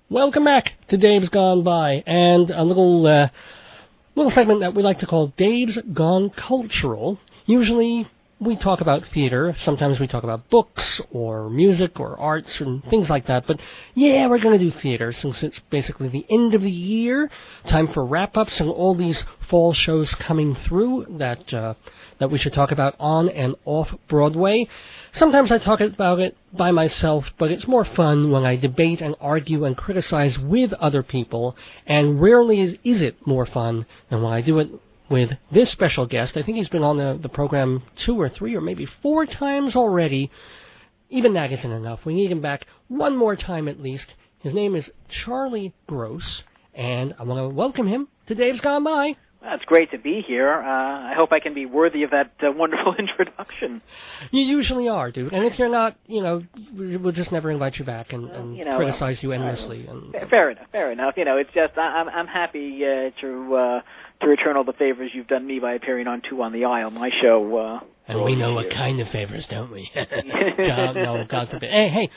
Welcome back to Dave's Gone By, and a little segment that we like to call Dave's Gone Cultural. Usually we talk about theater, sometimes we talk about books or music or arts and things like that, but yeah, we're going to do theater since it's basically the end of the year, time for wrap-ups and all these fall shows coming through that we should talk about on and off Broadway. Sometimes I talk about it by myself, but it's more fun when I debate and argue and criticize with other people, and rarely is it more fun than when I do it with this special guest. I think he's been on the program 2 or 3 or maybe 4 times already. Even that isn't enough. We need him back one more time at least. His name is Charlie Gross, and I want to welcome him to Dave's Gone By. Well, it's great to be here. I hope I can be worthy of that wonderful introduction. You usually are, dude. And if you're not, we'll just never invite you back and criticize you endlessly. Fair enough. It's just I'm happy to return all the favors you've done me by appearing on Two on the Aisle, my show. And we know what kind of favors, don't we? God forbid. Hey,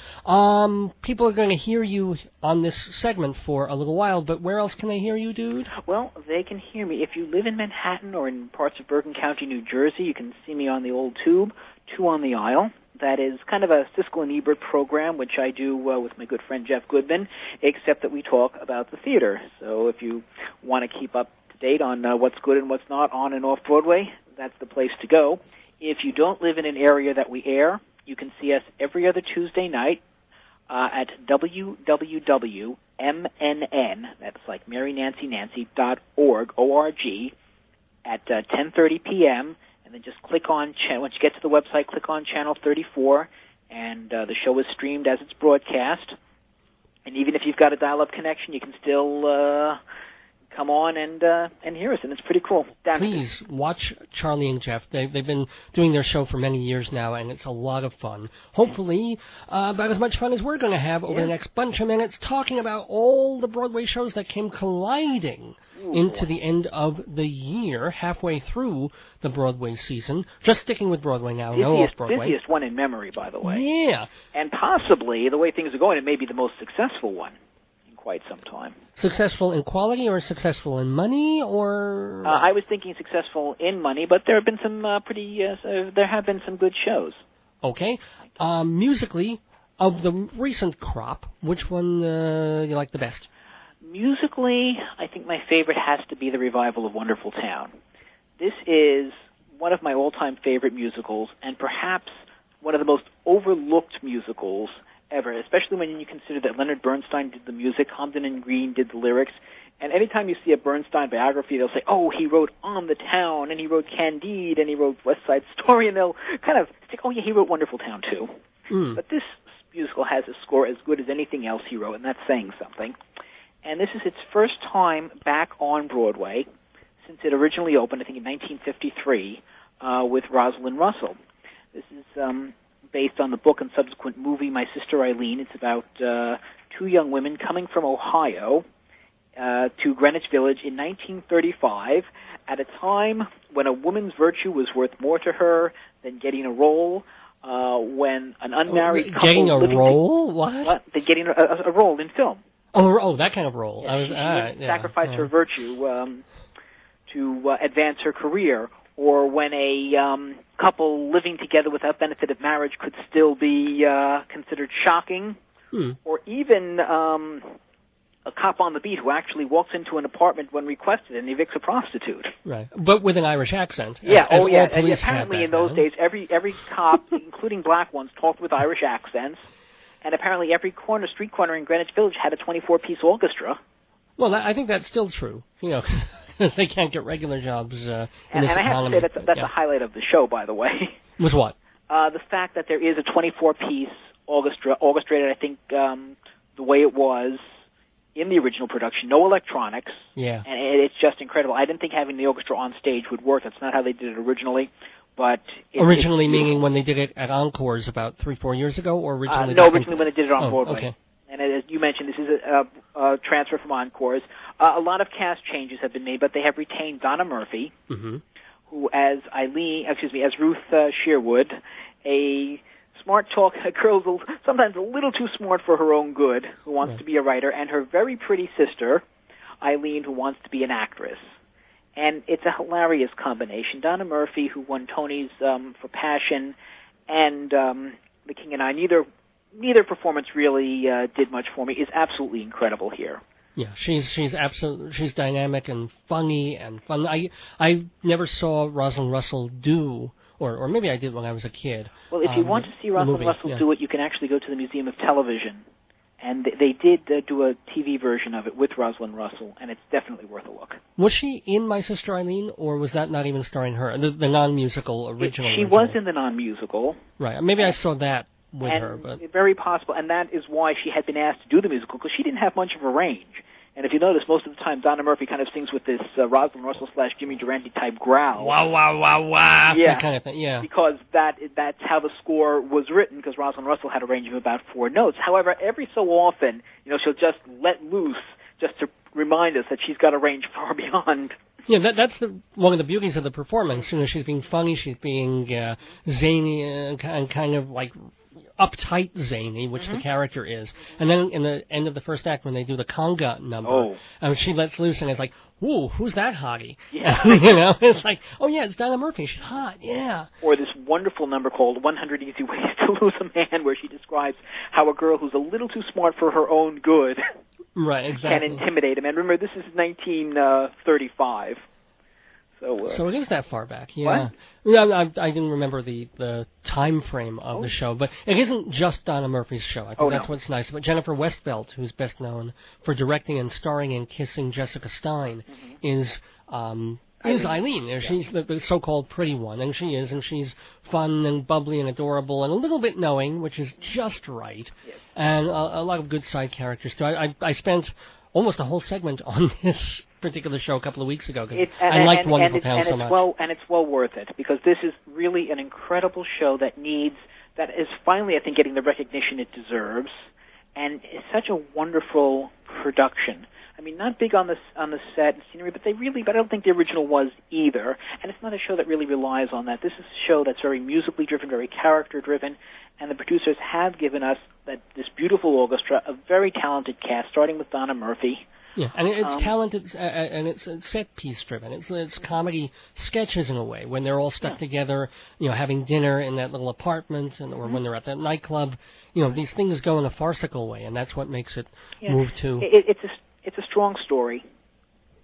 people are going to hear you on this segment for a little while, but where else can they hear you, dude? Well, they can hear me. If you live in Manhattan or in parts of Bergen County, New Jersey, you can see me on the old tube, Two on the Aisle. That is kind of a Siskel and Ebert program, which I do with my good friend Jeff Goodman, except that we talk about the theater. So if you want to keep up to date on what's good and what's not on and off Broadway, that's the place to go. If you don't live in an area that we air, you can see us every other Tuesday night at www.mnn, that's like MaryNancyNancy.org, O-R-G, at 10:30 p.m., and then just click on, once you get to the website, click on Channel 34, and the show is streamed as it's broadcast. And even if you've got a dial-up connection, you can still come on and hear us, and it's pretty cool. Please watch Charlie and Jeff. They've been doing their show for many years now, and it's a lot of fun. Hopefully, about as much fun as we're going to have over the next bunch of minutes, talking about all the Broadway shows that came colliding into the end of the year, halfway through the Broadway season. Just sticking with Broadway now, no off-Broadway. Busiest one in memory, by the way. Yeah. And possibly, the way things are going, it may be the most successful one. Quite some time. Successful in quality or successful in money, or? I was thinking successful in money, but there have been some there have been some good shows. Okay. Musically, of the recent crop, which one you like the best? Musically, I think my favorite has to be the revival of Wonderful Town. This is one of my all-time favorite musicals, and perhaps one of the most overlooked musicals ever, especially when you consider that Leonard Bernstein did the music, Hamden and Green did the lyrics, and anytime you see a Bernstein biography, they'll say, oh, he wrote On the Town, and he wrote Candide, and he wrote West Side Story, and they'll kind of think, oh, yeah, he wrote Wonderful Town, too. But this musical has a score as good as anything else he wrote, and that's saying something. And this is its first time back on Broadway since it originally opened, I think in 1953, with Rosalind Russell. This is based on the book and subsequent movie, My Sister Eileen. It's about 2 young women coming from Ohio to Greenwich Village in 1935 at a time when a woman's virtue was worth more to her than getting a role, when an unmarried couple... Getting a role? What? They're getting a role in film. Oh, that kind of role. Yeah, she sacrificed her virtue to advance her career, or when a couple living together without benefit of marriage could still be considered shocking, or even a cop on the beat who actually walks into an apartment when requested and evicts a prostitute. Right, but with an Irish accent. Yeah, and apparently in those days, every cop, including black ones, talked with Irish accents, and apparently every street corner in Greenwich Village had a 24-piece orchestra. Well, I think that's still true, they can't get regular jobs in this economy. And I have to say that's a highlight of the show, by the way. Was what? The fact that there is a 24-piece orchestra, orchestrated, I think, the way it was in the original production, no electronics. Yeah. And it's just incredible. I didn't think having the orchestra on stage would work. That's not how they did it originally. But originally meaning when they did it at Encores about 3-4 years ago, or originally? Originally when they did it on Broadway. Okay. And as you mentioned, this is a transfer from Encores. A lot of cast changes have been made, but they have retained Donna Murphy, who as Ruth Sherwood, a smart talk, a girl's sometimes a little too smart for her own good, who wants to be a writer, and her very pretty sister, Eileen, who wants to be an actress. And it's a hilarious combination. Donna Murphy, who won Tonys for Passion, and The King and I, neither performance really did much for me, is absolutely incredible here. Yeah, she's dynamic and funny and fun. I never saw Rosalind Russell do, or maybe I did when I was a kid. Well, if you want to see Rosalind Russell do it, you can actually go to the Museum of Television, and they did do a TV version of it with Rosalind Russell, and it's definitely worth a look. Was she in My Sister Eileen, or was that not even starring her, the non-musical original? She was in the non-musical. Right, maybe I saw that with her, but very possible, and that is why she had been asked to do the musical, because she didn't have much of a range. And if you notice, most of the time, Donna Murphy kind of sings with this Rosalind Russell / Jimmy Durante type growl. Wow, wow, wow, wow, yeah, that kind of thing, yeah. Because that's how the score was written, because Rosalind Russell had a range of about 4 notes. However, every so often, she'll just let loose, just to remind us that she's got a range far beyond. Yeah, that's one of the beauties of the performance. She's being funny, she's being zany, and kind of like uptight zany, which the character is. And then in the end of the first act, when they do the conga number, she lets loose, and it's like, ooh, who's that hottie? Yeah. It's like, oh yeah, it's Donna Murphy, she's hot, yeah. Or this wonderful number called 100 Easy Ways to Lose a Man, where she describes how a girl who's a little too smart for her own good can intimidate him. And remember, this is 1935. So it is that far back, yeah. I didn't remember the time frame of the show, but it isn't just Donna Murphy's show. I think that's what's nice. But Jennifer Westfeldt, who's best known for directing and starring in Kissing Jessica Stein, is Eileen. She's the so-called pretty one, and she's fun and bubbly and adorable and a little bit knowing, which is just right, and a lot of good side characters too. I spent almost a whole segment on this particular show a couple of weeks ago because I liked Wonderful Town so much. And it's well worth it, because this is really an incredible show that is finally, I think, getting the recognition it deserves, and it's such a wonderful production. I mean, not big on the set and scenery, but I don't think the original was either. And it's not a show that really relies on that. This is a show that's very musically driven, very character driven, and the producers have given us this beautiful orchestra, a very talented cast, starting with Donna Murphy. Yeah, and it's talented, and it's set piece driven. It's comedy sketches in a way, when they're all stuck together, having dinner in that little apartment, or when they're at that nightclub. These things go in a farcical way, and that's what makes it move to. It's a strong story.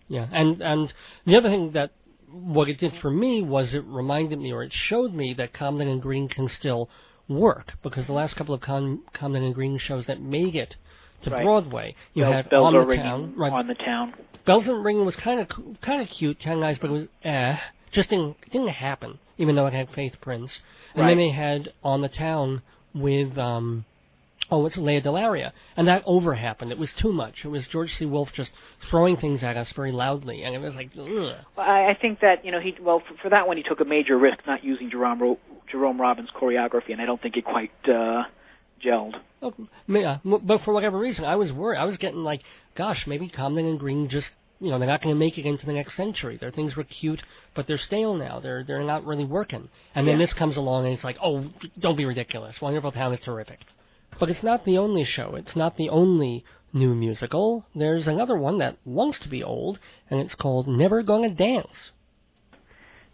Yeah, and the other thing that what it did for me was it reminded me, or it showed me, that Comden and Green can still work, because the last couple of Comden and Green shows that made it to Broadway, you had Bells On the Town. On the Town. Bells Are Ringing was kind of cute, kind of nice, but it was just didn't happen, even though it had Faith Prince. And then they had On the Town with it's Lea Delaria, and that over-happened. It was too much. It was George C. Wolfe just throwing things at us very loudly, and it was like, ugh. I think that, for that one he took a major risk not using Jerome Robbins' choreography, and I don't think it quite gelled. But for whatever reason, I was worried. I was getting like, gosh, maybe Comden and Green just, they're not going to make it into the next century. Their things were cute, but they're stale now. They're not really working. And then this comes along, and it's like, oh, don't be ridiculous. Wonderful Town is terrific. But it's not the only show. It's not the only new musical. There's another one that longs to be old, and it's called Never Gonna Dance.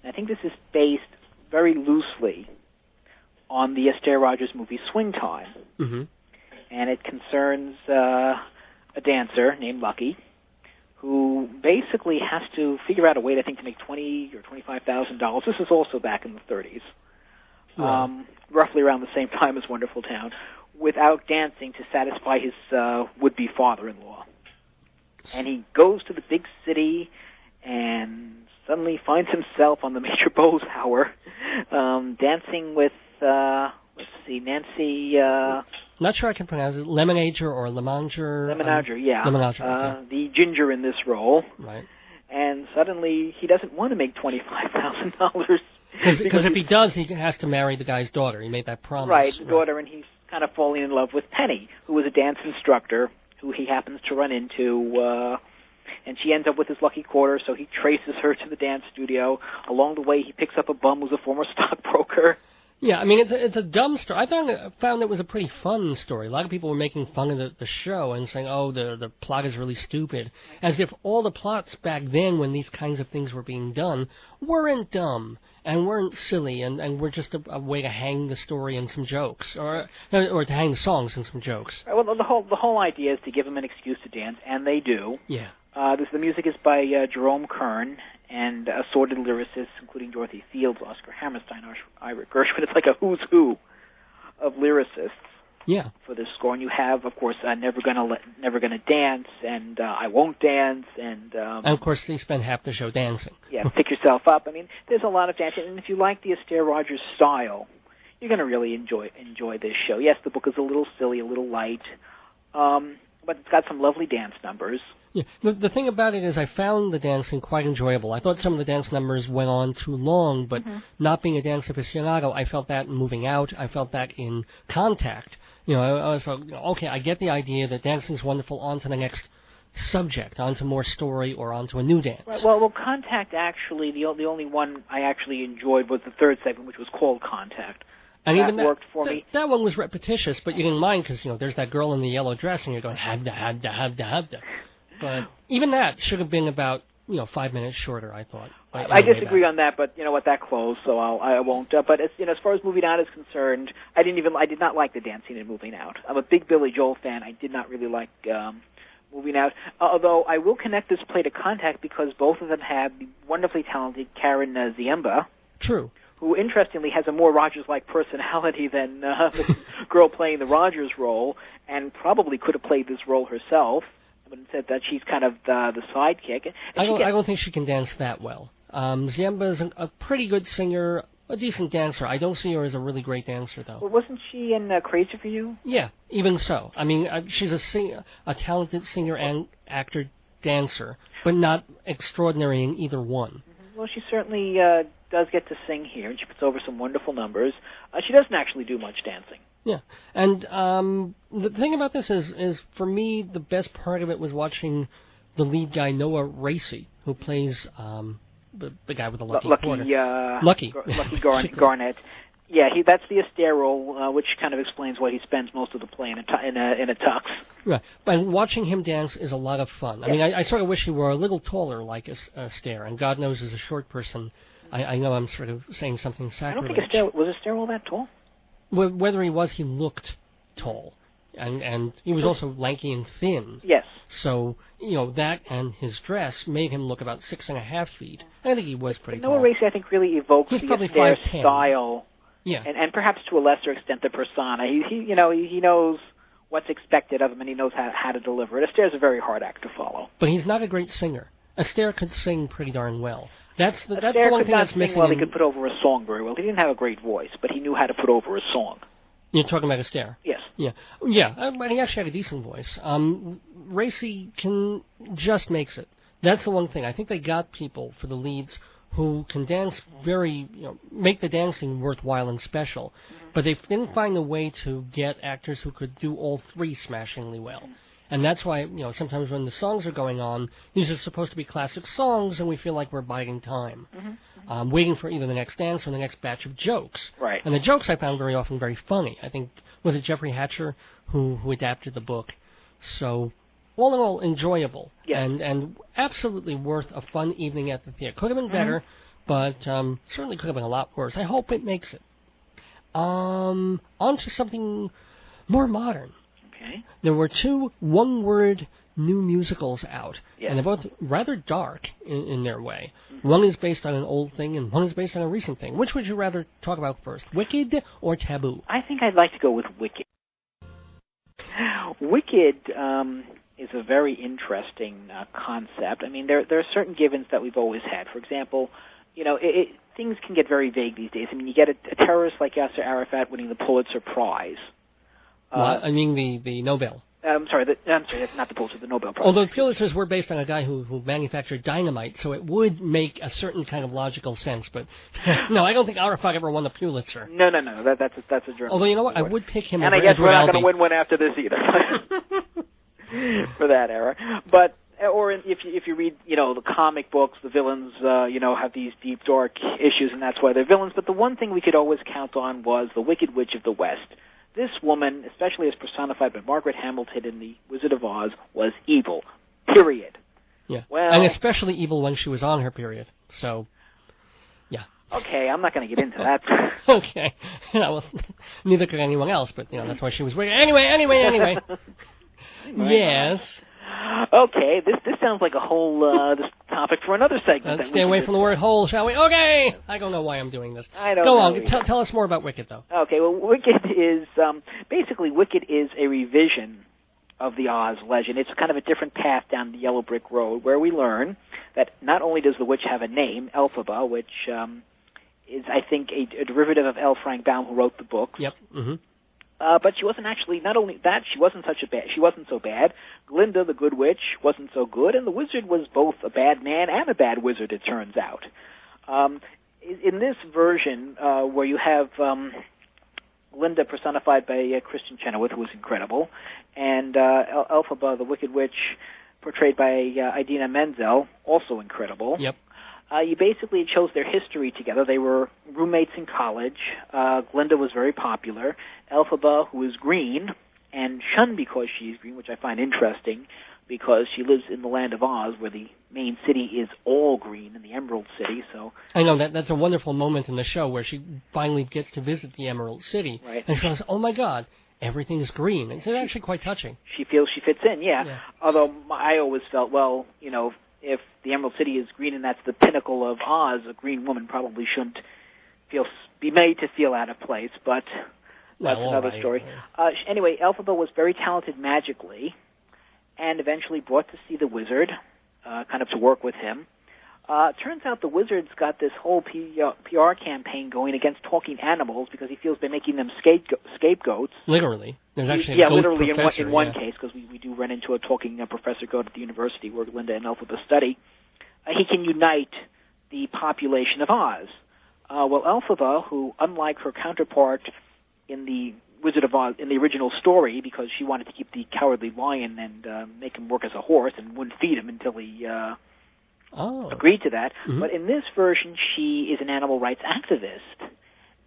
I think this is based very loosely on the Esther Rogers movie Swing Time. Mm-hmm. And it concerns a dancer named Lucky, who basically has to figure out a way, I think, to make $20,000 or $25,000. This is also back in the 30s, roughly around the same time as Wonderful Town, without dancing to satisfy his would-be father-in-law. And he goes to the big city and suddenly finds himself on the Major Bowes Hour dancing with, Nancy... Not sure I can pronounce it. Lemonager or Lemonager? Lemonager, yeah. Lemonager, okay. The ginger in this role. Right. And suddenly he doesn't want to make $25,000. Because if he does, he has to marry the guy's daughter. He made that promise. Right, the daughter, and he's kind of falling in love with Penny, who is a dance instructor, who he happens to run into, and she ends up with his lucky quarter, so he traces her to the dance studio. Along the way, he picks up a bum who's a former stockbroker. Yeah, I mean, it's a dumb story. I found it was a pretty fun story. A lot of people were making fun of the show and saying, oh, the plot is really stupid, as if all the plots back then when these kinds of things were being done weren't dumb and weren't silly and were just a way to hang the story and some jokes, or to hang the songs and some jokes. Well, the whole idea is to give them an excuse to dance, and they do. Yeah. The music is by Jerome Kern and assorted lyricists, including Dorothy Fields, Oscar Hammerstein, Ira Gershwin. It's like a who's who of lyricists. Yeah. For this score, and you have, of course, Never Gonna Dance, and I Won't Dance, and of course they spend half the show dancing. Yeah, Pick Yourself Up. I mean, there's a lot of dancing, and if you like the Astaire Rogers style, you're going to really enjoy this show. Yes, the book is a little silly, a little light, but it's got some lovely dance numbers. Yeah. The thing about it is I found the dancing quite enjoyable. I thought some of the dance numbers went on too long, but not being a dance aficionado, I felt that in Moving Out. I felt that in Contact. I was like, okay, I get the idea that dancing's wonderful, on to the next subject, on to more story, or on to a new dance. Right. Well, Contact, actually, the only one I actually enjoyed was the third segment, which was called Contact. And that even that worked for me. That one was repetitious, but you didn't mind because, there's that girl in the yellow dress, and you're going, habda. But even that should have been about, 5 minutes shorter, I thought. I disagree on that, but you know what, that closed, so I won't. But as far as Moving Out is concerned, I did not like the dance scene in Moving Out. I'm a big Billy Joel fan. I did not really like Moving Out, although I will connect this play to Contact because both of them have the wonderfully talented Karen Ziemba. True. Who, interestingly, has a more Rogers-like personality than the girl playing the Rogers role, and probably could have played this role herself. But instead, that she's kind of the sidekick. I don't think she can dance that well. Ziemba is a pretty good singer, a decent dancer. I don't see her as a really great dancer, though. Well, wasn't she in Crazy for You? Yeah, even so. I mean, she's a talented singer and actor dancer, but not extraordinary in either one. Well, she certainly does get to sing here, and she puts over some wonderful numbers. She doesn't actually do much dancing. Yeah, and the thing about this is for me, the best part of it was watching the lead guy, Noah Racy, who plays the guy with the lucky quarter. Lucky Garnett. Yeah, that's the Astaire role, which kind of explains why he spends most of the play in a tux. Right, but watching him dance is a lot of fun. I mean, I sort of wish he were a little taller like Astaire, and God knows as a short person, I know I'm sort of saying something sacrilege. I don't think Astaire all that tall. Whether he was, he looked tall, and he was also lanky and thin. Yes. So, that and his dress made him look about 6.5 feet. I think he was pretty tall. Noah Racy, I think, really evokes He's the probably Astaire 5'10". style. Yeah. And perhaps to a lesser extent the persona. He knows what's expected of him, and he knows how to deliver it. Astaire's a very hard act to follow. But he's not a great singer. Astaire could sing pretty darn well. That's the one thing that's missing. Well, he could put over a song very well. He didn't have a great voice, but he knew how to put over a song. You're talking about Astaire? Yes. Yeah. But he actually had a decent voice. Racy just makes it. That's the one thing. I think they got people for the leads who can dance make the dancing worthwhile and special. But they didn't find a way to get actors who could do all three smashingly well. And that's why, sometimes when the songs are going on, these are supposed to be classic songs, and we feel like we're biding time, waiting for either the next dance or the next batch of jokes. Right. And the jokes I found very often very funny. I think, was it Jeffrey Hatcher who adapted the book? So, all in all, enjoyable. Yes. And absolutely worth a fun evening at the theater. Could have been better, but certainly could have been a lot worse. I hope it makes it. On to something more modern. Okay. There were 2 one-word new musicals out, yes. and they're both rather dark in their way. One is based on an old thing, and one is based on a recent thing. Which would you rather talk about first, Wicked or Taboo? I think I'd like to go with Wicked. Wicked is a very interesting concept. I mean, there are certain givens that we've always had. For example, things can get very vague these days. I mean, you get a terrorist like Yasser Arafat winning the Pulitzer Prize. I mean the Nobel. I'm sorry, that's not the Pulitzer, the Nobel Prize. Although Pulitzers were based on a guy who manufactured dynamite, so it would make a certain kind of logical sense. But no, I don't think Arafat ever won the Pulitzer. No, that's a German. Although, you know what, I would pick him and over I guess Edward we're not Albee. going to win one after this either. For that era. But Or if you read, the comic books, the villains, have these deep, dark issues, and that's why they're villains. But the one thing we could always count on was the Wicked Witch of the West. This woman, especially as personified by Margaret Hamilton in The Wizard of Oz, was evil, period. Yeah, well, and especially evil when she was on her period, so, yeah. Okay, I'm not going to get into that. Okay. Well, neither could anyone else, but, that's why she was wicked. Anyway. Yes. Okay, this sounds like a whole this topic for another segment. Let's stay away from the word whole, shall we? Okay! I don't know why I'm doing this. I don't know. Go on, tell us more about Wicked, though. Okay, well, Wicked is, basically, Wicked is a revision of the Oz legend. It's kind of a different path down the yellow brick road, where we learn that not only does the witch have a name, Elphaba, which is, I think, a derivative of L. Frank Baum, who wrote the book. Yep, mm-hmm. But she wasn't actually, not only that, she wasn't so bad. Glinda, the good witch, wasn't so good, and the wizard was both a bad man and a bad wizard, it turns out. In this version, where you have Glinda personified by Kristen Chenoweth, who was incredible, and Elphaba, the wicked witch, portrayed by Idina Menzel, also incredible. Yep. You basically chose their history together. They were roommates in college. Glinda was very popular. Elphaba, who is green, and shunned because she's green, which I find interesting, because she lives in the land of Oz, where the main city is all green, in the Emerald City. So I know that's a wonderful moment in the show where she finally gets to visit the Emerald City, right. And she goes, "Oh my God, everything's green." It's actually quite touching. She feels she fits in, yeah. Although I always felt, well, if the Emerald City is green and that's the pinnacle of Oz, a green woman probably shouldn't be made to feel out of place, but that's another story. Anyway, Elphaba was very talented magically, and eventually brought to see the wizard, kind of to work with him. Turns out the wizard's got this whole PR campaign going against talking animals because he feels by making them scapegoats. Literally. There's actually a goat literally professor, in one case, because we do run into a talking professor goat at the university where Glinda and Elphaba study. He can unite the population of Oz. Well, Elphaba, who, unlike her counterpart in the Wizard of Oz, in the original story, because she wanted to keep the cowardly lion and make him work as a horse and wouldn't feed him until he agreed to that. Mm-hmm. But in this version, she is an animal rights activist.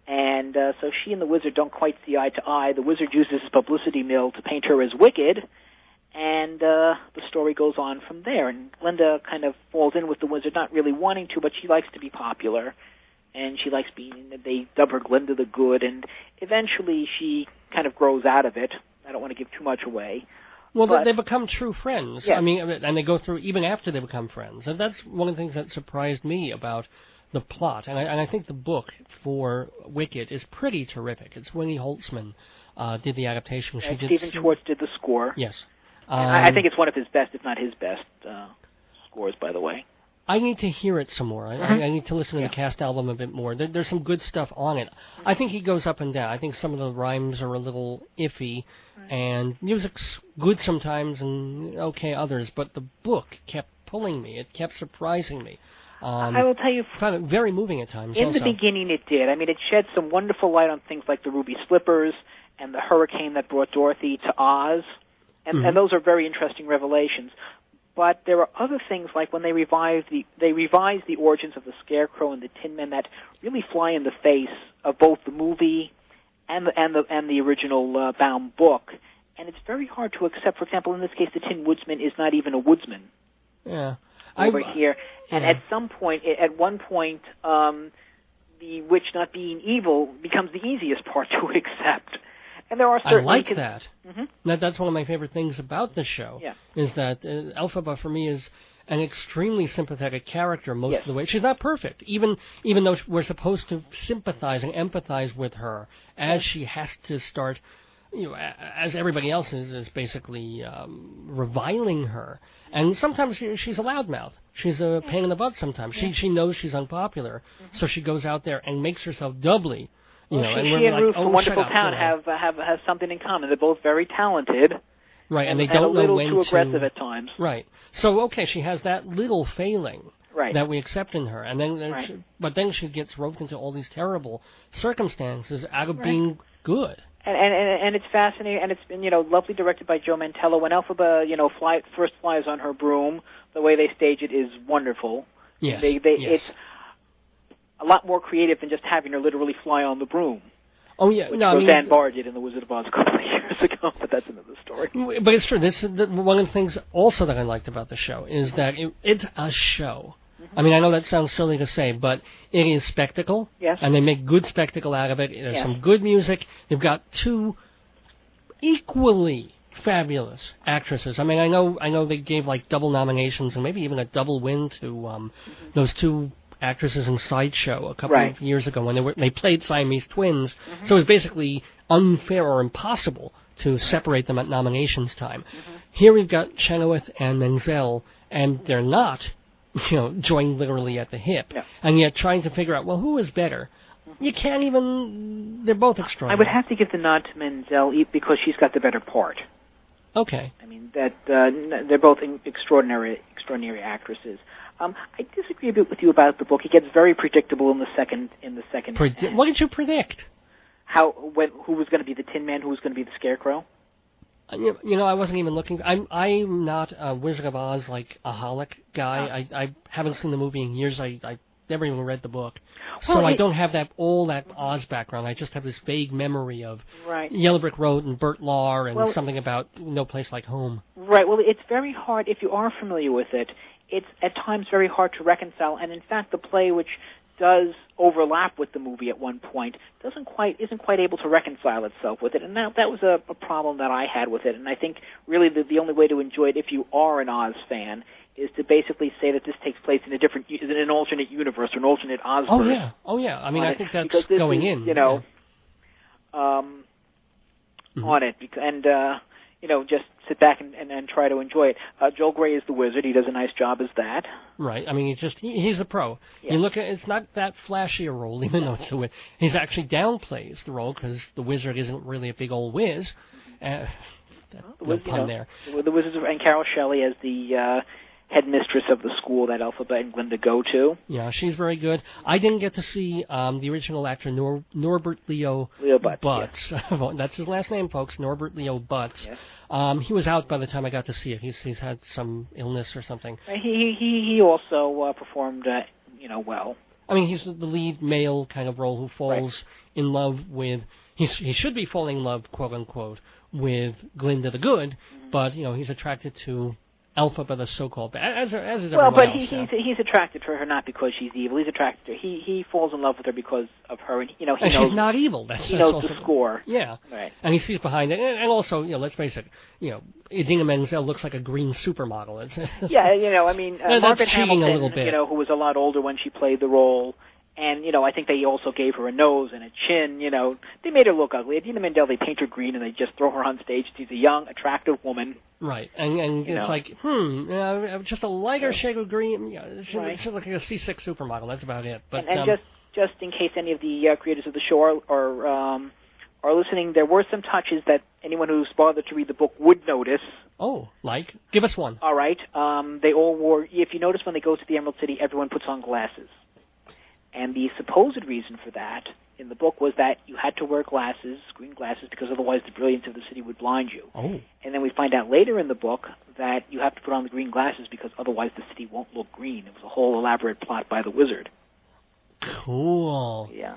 And so she and the wizard don't quite see eye to eye. The wizard uses his publicity mill to paint her as wicked, and the story goes on from there. And Glinda kind of falls in with the wizard, not really wanting to, but she likes to be popular. And she likes they dub her Glinda the Good, and eventually she kind of grows out of it. I don't want to give too much away. Well, they become true friends. Yeah. I mean, and they go through even after they become friends. And that's one of the things that surprised me about the plot. And I think the book for Wicked is pretty terrific. It's Winnie Holtzman did the adaptation. Stephen Schwartz did the score. Yes. I think it's one of his best, if not his best, scores, by the way. I need to hear it some more. I need to listen to the cast album a bit more. There's some good stuff on it. I think he goes up and down. I think some of the rhymes are a little iffy, and music's good sometimes and okay others, but the book kept pulling me. It kept surprising me. I will tell you, found it very moving at times. In the beginning it did. I mean, it shed some wonderful light on things like the ruby slippers and the hurricane that brought Dorothy to Oz, and those are very interesting revelations. But there are other things, like when they revised the origins of the Scarecrow and the Tin Men, that really fly in the face of both the movie and the original Baum book. And it's very hard to accept. For example, in this case, the Tin Woodsman is not even a woodsman. Yeah. Over here. And at one point, the witch not being evil becomes the easiest part to accept. And there are certain... I like that. That's one of my favorite things about the show, is that Elphaba, for me, is an extremely sympathetic character most of the way. She's not perfect, even though we're supposed to sympathize and empathize with her, as she has to start, as everybody else is basically reviling her. And sometimes she's a loudmouth. She's a pain in the butt sometimes. She knows she's unpopular, so she goes out there and makes herself doubly... she and Ruth from Wonderful Town have something in common. They're both very talented, right? And they don't know when to. A little too aggressive at times, right? So she has that little failing, that we accept in her, and then but then she gets roped into all these terrible circumstances out of being good. And it's fascinating, and it's been, lovely directed by Joe Mantello. When Elphaba, first flies on her broom, the way they stage it is wonderful. Yes. Yes. It's a lot more creative than just having her literally fly on the broom. Oh, yeah. Which Roseanne Barr did in The Wizard of Oz a couple of years ago, but that's another story. But it's true. This is one of the things also that I liked about the show is that it's a show. Mm-hmm. I mean, I know that sounds silly to say, but it is spectacle. Yes. And they make good spectacle out of it. There's some good music. They've got two equally fabulous actresses. I mean, I know they gave like double nominations and maybe even a double win to those two actresses in Sideshow a couple of years ago when they played Siamese twins. Mm-hmm. So it was basically unfair or impossible to separate them at nominations time. Mm-hmm. Here we've got Chenoweth and Menzel, and they're not, joined literally at the hip. No. And yet trying to figure out, well, who is better? Mm-hmm. You can't even... They're both extraordinary. I would have to give the nod to Menzel because she's got the better part. Okay. I mean, that they're both extraordinary actresses. I disagree a bit with you about the book. It gets very predictable in the second. What did you predict? Who was going to be the Tin Man? Who was going to be the Scarecrow? I wasn't even looking. I'm not a Wizard of Oz aholic guy. I haven't seen the movie in years. I never even read the book, so I don't have all that Oz background. I just have this vague memory of Yellow Brick Road and Bert Lahr and something about No Place Like Home. Right. Well, it's very hard if you are familiar with it. It's at times very hard to reconcile, and in fact, the play, which does overlap with the movie at one point, isn't quite able to reconcile itself with it, and that was a problem that I had with it. And I think really the only way to enjoy it, if you are an Oz fan, is to basically say that this takes place in an alternate universe or an alternate Ozverse. Oh yeah. I mean, I think that's going in. On it, and just sit back and try to enjoy it. Joel Grey is the wizard. He does a nice job as that. Right. I mean, he's a pro. Yeah. You look at it's not that flashy a role, even though it's a wizard. He's actually downplays the role because the wizard isn't really a big old whiz. There. The wizards and Carol Shelley as the headmistress of the school that Elphaba and Glinda go to. Yeah, she's very good. I didn't get to see the original actor Norbert Leo Butz. Yes. That's his last name, folks. Norbert Leo Butz. Yes. He was out by the time I got to see it. He's had some illness or something. He also performed well. I mean, he's the lead male kind of role who falls in love with. He should be falling in love, quote unquote, with Glinda the Good, but he's attracted to Elphaba, the so-called bad, as is everyone but else. He's attracted to her not because she's evil. He's attracted to her. He falls in love with her because of her, and he knows she's not evil. He knows the score. Yeah, right. And he sees behind it, and also, let's face it, Idina Menzel looks like a green supermodel. I mean, Margaret Hamilton, a little bit. Who was a lot older when she played the role. And, I think they also gave her a nose and a chin, They made her look ugly. Idina Menzel, they paint her green and they just throw her on stage. She's a young, attractive woman. Right. And it's like, just a lighter shade of green. She looks like a C6 supermodel. That's about it. But and just in case any of the creators of the show are listening, there were some touches that anyone who's bothered to read the book would notice. Oh, like? Give us one. All right. They all wore, if you notice when they go to the Emerald City, everyone puts on glasses. And the supposed reason for that in the book was that you had to wear glasses, green glasses, because otherwise the brilliance of the city would blind you. Oh. And then we find out later in the book that you have to put on the green glasses because otherwise the city won't look green. It was a whole elaborate plot by the wizard. Cool. Yeah.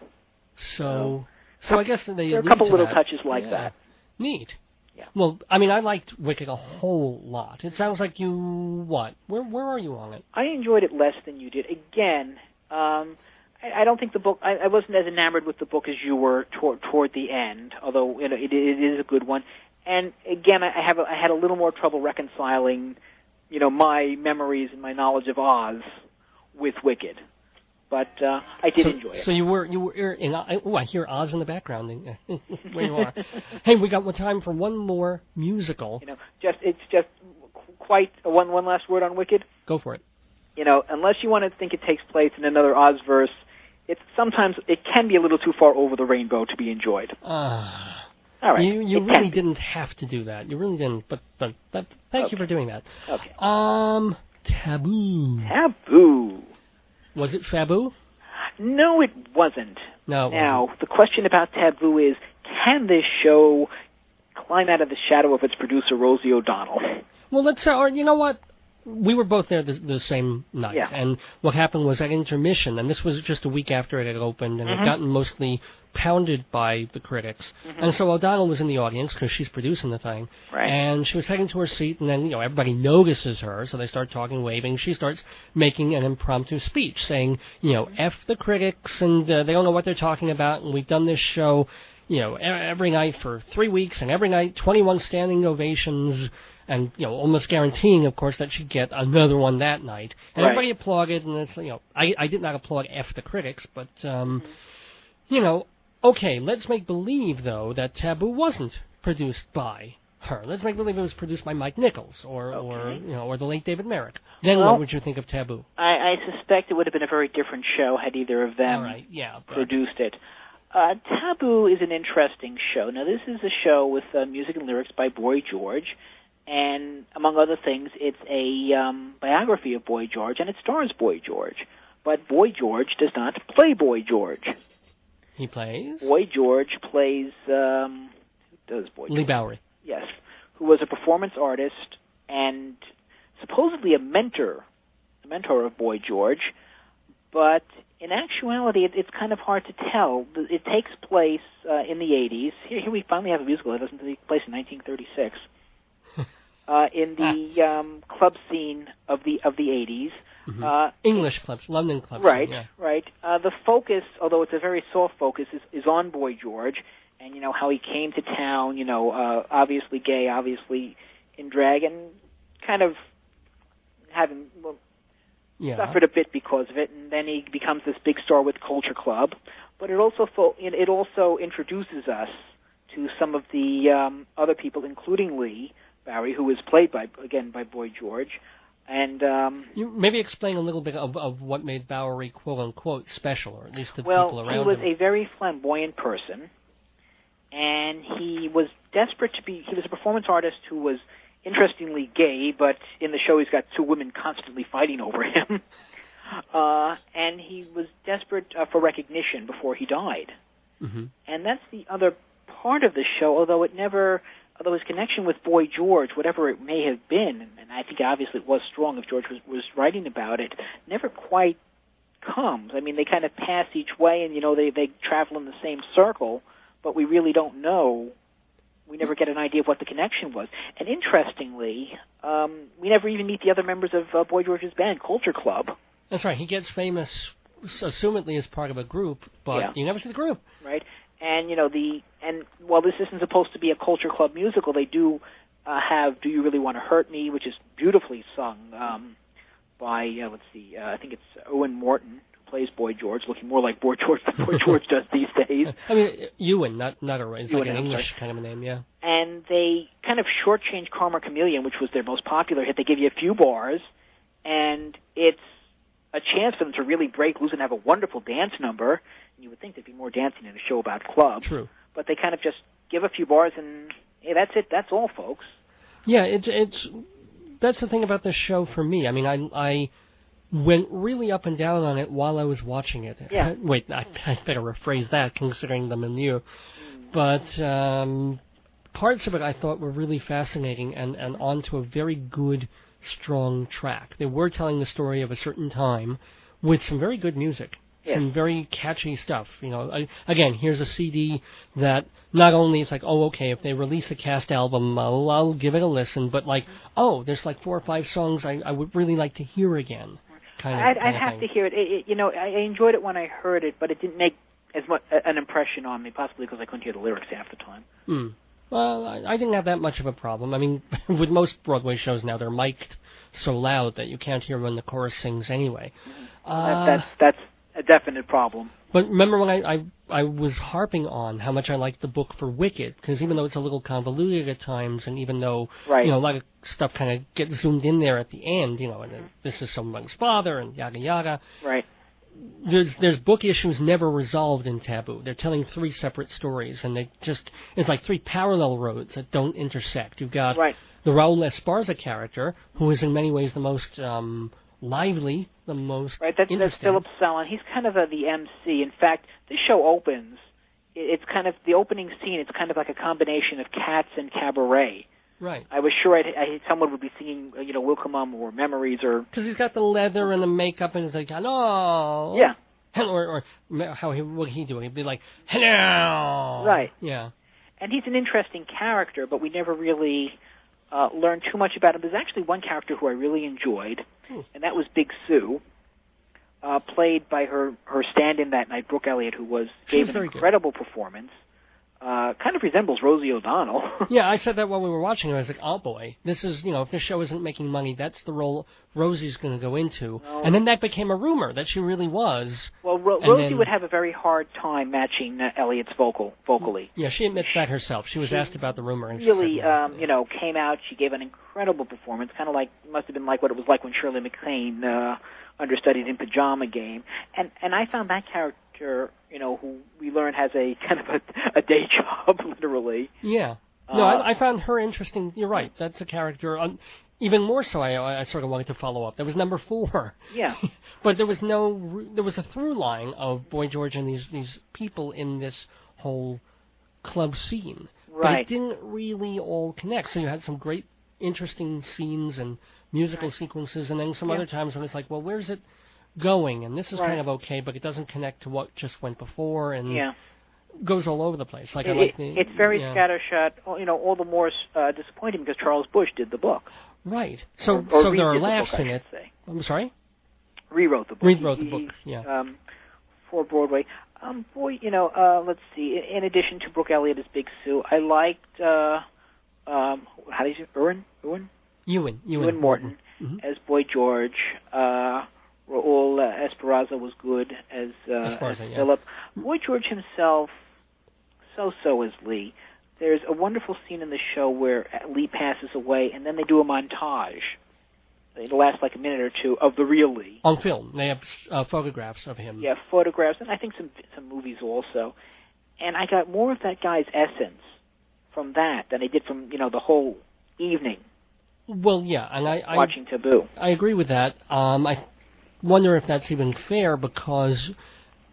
So I guess there are a couple little touches like that. Neat. Yeah. Well, I mean, I liked Wicked a whole lot. It sounds like you, what? Where are you on it? I enjoyed it less than you did. Again, I don't think the book. I wasn't as enamored with the book as you were toward the end. Although it is a good one. And again, I had a little more trouble reconciling, my memories and my knowledge of Oz with Wicked. But I did enjoy it. So you were in. I hear Oz in the background. Where you are. Hey, we got time for one more musical. It's just quite one last word on Wicked. Go for it. Unless you want to think it takes place in another Ozverse, sometimes it can be a little too far over the rainbow to be enjoyed. All right. You really didn't have to do that. You really didn't. But thank you for doing that. Okay. Taboo. Taboo. Was it Faboo? No, it wasn't. No. Now, the question about Taboo is, can this show climb out of the shadow of its producer, Rosie O'Donnell? Well, you know what? We were both there the same night, and what happened was at intermission, and this was just a week after it had opened, and it had gotten mostly pounded by the critics, and so O'Donnell was in the audience because she's producing the thing, and she was heading to her seat, and then everybody notices her, so they start talking, waving. She starts making an impromptu speech saying, F the critics, and they don't know what they're talking about, and we've done this show, every night for 3 weeks, and every night 21 standing ovations. And, almost guaranteeing, of course, that she'd get another one that night. And everybody applauded, and it's, I did not applaud F the critics, but, okay, let's make believe, though, that Taboo wasn't produced by her. Let's make believe it was produced by Mike Nichols or the late David Merrick. Then what would you think of Taboo? I suspect it would have been a very different show had either of them produced it. Taboo is an interesting show. Now, this is a show with music and lyrics by Boy George. And among other things, it's a biography of Boy George, and it stars Boy George. But Boy George does not play Boy George. He plays? Boy George plays, who does Boy George? Lee Bowery. Yes, who was a performance artist and supposedly a mentor of Boy George. But in actuality, it's kind of hard to tell. It takes place in the 80s. Here we finally have a musical that doesn't take place in 1936. In the club scene of the 80s. English clubs, London clubs. Right, yeah. right. The focus, although it's a very soft focus, is on Boy George and, how he came to town, obviously gay, obviously in drag, and kind of having suffered a bit because of it, and then he becomes this big star with Culture Club. But it also introduces us to some of the other people, including Lee Bowery, who was played by Boy George, and you maybe explain a little bit of what made Bowery quote unquote special, or at least to the people around him. Well, he was a very flamboyant person, and he was desperate to be. He was a performance artist who was interestingly gay, but in the show he's got two women constantly fighting over him, and he was desperate for recognition before he died, and that's the other part of the show, although his connection with Boy George, whatever it may have been, and I think obviously it was strong if George was writing about it, never quite comes. I mean, they kind of pass each way, and, they travel in the same circle, but we really don't know. We never get an idea of what the connection was. And interestingly, we never even meet the other members of Boy George's band, Culture Club. That's right. He gets famous, assumedly as part of a group, but you never see the group. Right. And, while this isn't supposed to be a Culture Club musical, they do have Do You Really Want to Hurt Me, which is beautifully sung by, I think it's Owen Morton, who plays Boy George, looking more like Boy George than Boy George does these days. I mean, Ewan, not Owen. It's like an Ewan, English kind of a name, yeah. And they kind of shortchanged Karma Chameleon, which was their most popular hit. They give you a few bars, and it's a chance for them to really break loose and have a wonderful dance number. And you would think there'd be more dancing in a show about club. True. But they kind of just give a few bars and, hey, that's it. That's all, folks. Yeah, that's the thing about this show for me. I mean, I went really up and down on it while I was watching it. Yeah. Wait, I better rephrase that, considering the milieu. But parts of it I thought were really fascinating and onto a very good, strong track. They were telling the story of a certain time with some very good music. Yeah. Some very catchy stuff. Again, here's a CD that not only it's like, okay, if they release a cast album, I'll give it a listen, but there's like 4 or 5 songs I would really like to hear again. I'd have to hear it. I enjoyed it when I heard it, but it didn't make as much an impression on me, possibly because I couldn't hear the lyrics half the time. Well, I didn't have that much of a problem. I mean, with most Broadway shows now, they're mic'd so loud that you can't hear when the chorus sings anyway. That's a definite problem. But remember when I was harping on how much I liked the book for Wicked, because even though it's a little convoluted at times, and even though a lot of stuff kind of gets zoomed in there at the end, and this is someone's father and yada yada. Right. There's book issues never resolved in Taboo. They're telling 3 separate stories, and it's like 3 parallel roads that don't intersect. You've got the Raul Esparza character, who is in many ways the most lively, the most interesting. That's Philip Sellen. He's kind of the MC. In fact, this show opens it's kind of the opening scene. It's kind of like a combination of Cats and Cabaret. Right. I was sure someone would be singing, Welcome or Memories or... Because he's got the leather and the makeup and he's like, hello. Yeah. Or what he do? He'd be like, hello. Right. Yeah. And he's an interesting character, but we never really learned too much about him. There's actually one character who I really enjoyed, and that was Big Sue, played by her stand-in that night, Brooke Elliott, who gave an incredible performance. Kind of resembles Rosie O'Donnell. Yeah, I said that while we were watching it. I was like, oh boy, this is, if this show isn't making money, that's the role Rosie's going to go into. No. And then that became a rumor that she really was. Well, Rosie would have a very hard time matching Elliott's vocally. Yeah, she admits that herself. She was asked about the rumor. And really, she said, came out. She gave an incredible performance, kind of like, must have been like what it was like when Shirley MacLaine understudied in Pajama Game. And I found that character, who we learn has a kind of a day job, literally. Yeah. No, I found her interesting. You're right. That's a character. Even more so, I sort of wanted to follow up. That was number 4. Yeah. But there was a through line of Boy George and these people in this whole club scene. Right. But it didn't really all connect. So you had some great, interesting scenes and musical sequences, and then some other times when it's like, well, where's it going? And this is kind of okay, but it doesn't connect to what just went before, and goes all over the place. Like it's very scattershot. All the more disappointing because Charles Busch did the book. Right. So there are laughs in it. I'm sorry. Rewrote the book. Rewrote the book. Yeah. For Broadway. Let's see. In addition to Brooke Elliott as Big Sue, I liked how do you say Ewan Morton as Boy George. Raul Esparza was good as Philip. Boy George himself, so is Lee. There's a wonderful scene in the show where Lee passes away, and then they do a montage. It'll last like a minute or two of the real Lee. On film. They have photographs of him. Yeah, photographs, and I think some movies also. And I got more of that guy's essence from that than I did from, the whole evening. Well, yeah, and watching Taboo. I agree with that. I wonder if that's even fair, because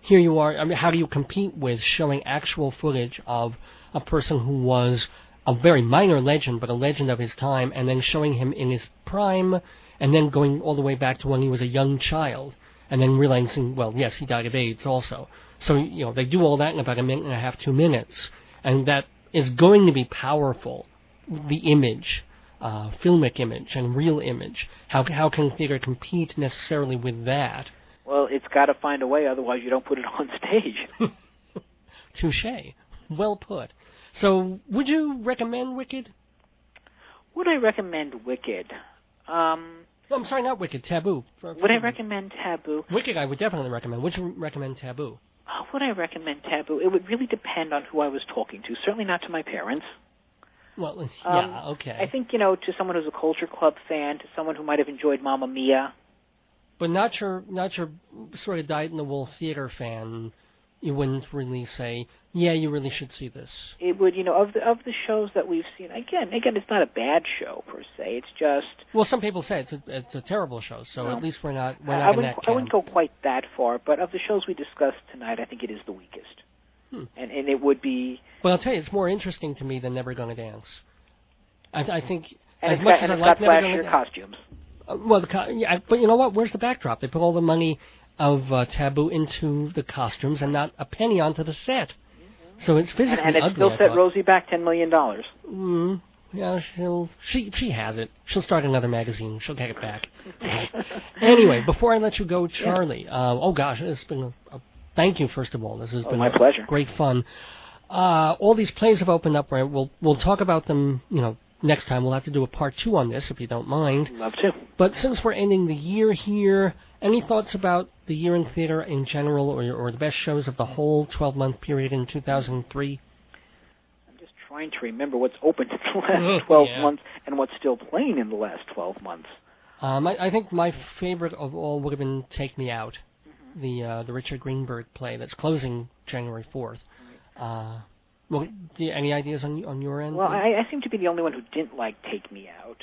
here you are. I mean, how do you compete with showing actual footage of a person who was a very minor legend, but a legend of his time, and then showing him in his prime, and then going all the way back to when he was a young child, and then realizing, well, yes, he died of AIDS also. So, they do all that in about a minute and a half, 2 minutes, and that is going to be powerful, the image. Filmic image and real image. How can theater compete necessarily with that? Well, it's got to find a way, otherwise you don't put it on stage. Touché. Well put. So, would you recommend Wicked? Would I recommend Wicked? I'm sorry, not Wicked, Taboo. Would I recommend Taboo? Wicked I would definitely recommend. Would you recommend Taboo? Would I recommend Taboo? It would really depend on who I was talking to. Certainly not to my parents. Well, yeah, okay. I think, to someone who's a Culture Club fan, to someone who might have enjoyed Mamma Mia. But not your sort of dyed-in-the-wool theater fan. You wouldn't really say, yeah, you really should see this. It would, of the shows that we've seen. Again, it's not a bad show per se. It's just. Well, some people say it's a terrible show. So at least we're not in that camp. I wouldn't go quite that far. But of the shows we discussed tonight, I think it is the weakest. And it would be. Well, I'll tell you, it's more interesting to me than Never Gonna Dance. I think and as much as I like Never Gonna Dance. Costumes. But you know what? Where's the backdrop? They put all the money of Taboo into the costumes and not a penny onto the set. Mm-hmm. So it's physically ugly. And it still set Rosie back $10 million. Yeah, she has it. She'll start another magazine. She'll get it back. Anyway, before I let you go, Charlie. Oh gosh, it's been a thank you, first of all. This has been my pleasure. Great fun. All these plays have opened up. Right? We'll talk about them. Next time. We'll have to do a part 2 on this, if you don't mind. Love to. But since we're ending the year here, any thoughts about the year in theater in general, or the best shows of the whole 12-month period in 2003? I'm just trying to remember what's opened in the last 12 months and what's still playing in the last 12 months. I think my favorite of all would have been Take Me Out, the Richard Greenberg play that's closing January 4th. Well, any ideas on your end? Well, I seem to be the only one who didn't like Take Me Out.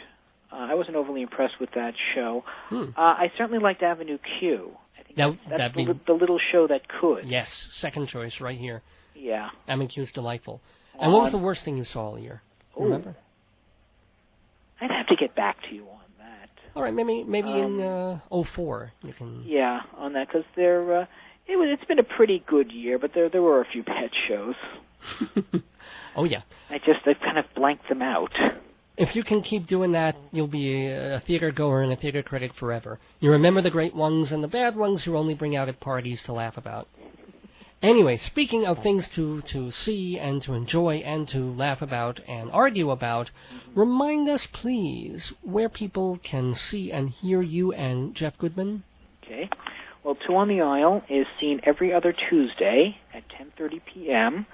I wasn't overly impressed with that show. I certainly liked Avenue Q. I think that's the little show that could. Yes, second choice right here. Yeah. MQ's delightful. And what was the worst thing you saw all year? Remember? I'd have to get back to you on that. All right, maybe in 04 you can. Yeah, on that, because it's been a pretty good year, but there were a few bad shows. Oh yeah. I've kind of blanked them out. If you can keep doing that, you'll be a theater goer and a theater critic forever. You remember the great ones, and the bad ones you only bring out at parties to laugh about. Anyway, speaking of things to see and to enjoy and to laugh about and argue about, remind us, please, where people can see and hear you and Jeff Goodman. Okay. Well, Two on the Aisle is seen every other Tuesday at 10:30 p.m.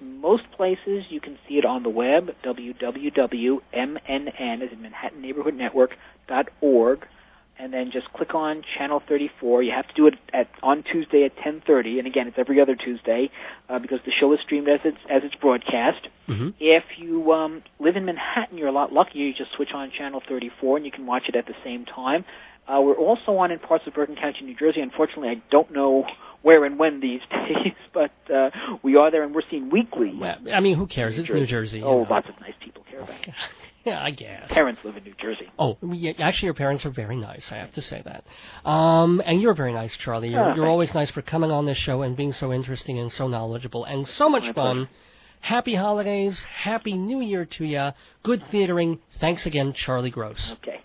Most places you can see it on the web, www.mnn, as in Manhattan Neighborhood Network.org, and then just click on Channel 34. You have to do it on Tuesday at 10:30, and again, it's every other Tuesday because the show is streamed as it's broadcast. Mm-hmm. If you live in Manhattan, you're a lot luckier. You just switch on Channel 34, and you can watch it at the same time. We're also on in parts of Bergen County, New Jersey. Unfortunately, I don't know where and when these days, but we are there, and we're seen weekly. Well, I mean, who cares? It's New Jersey. Oh, lots of nice people care about it. Yeah, I guess. Parents live in New Jersey. Oh, yeah, actually, your parents are very nice, I have to say that. And you're very nice, Charlie. You're always nice for coming on this show and being so interesting and so knowledgeable and so much fun. Happy holidays. Happy New Year to you. Good theatering. Thanks again, Charlie Gross. Okay.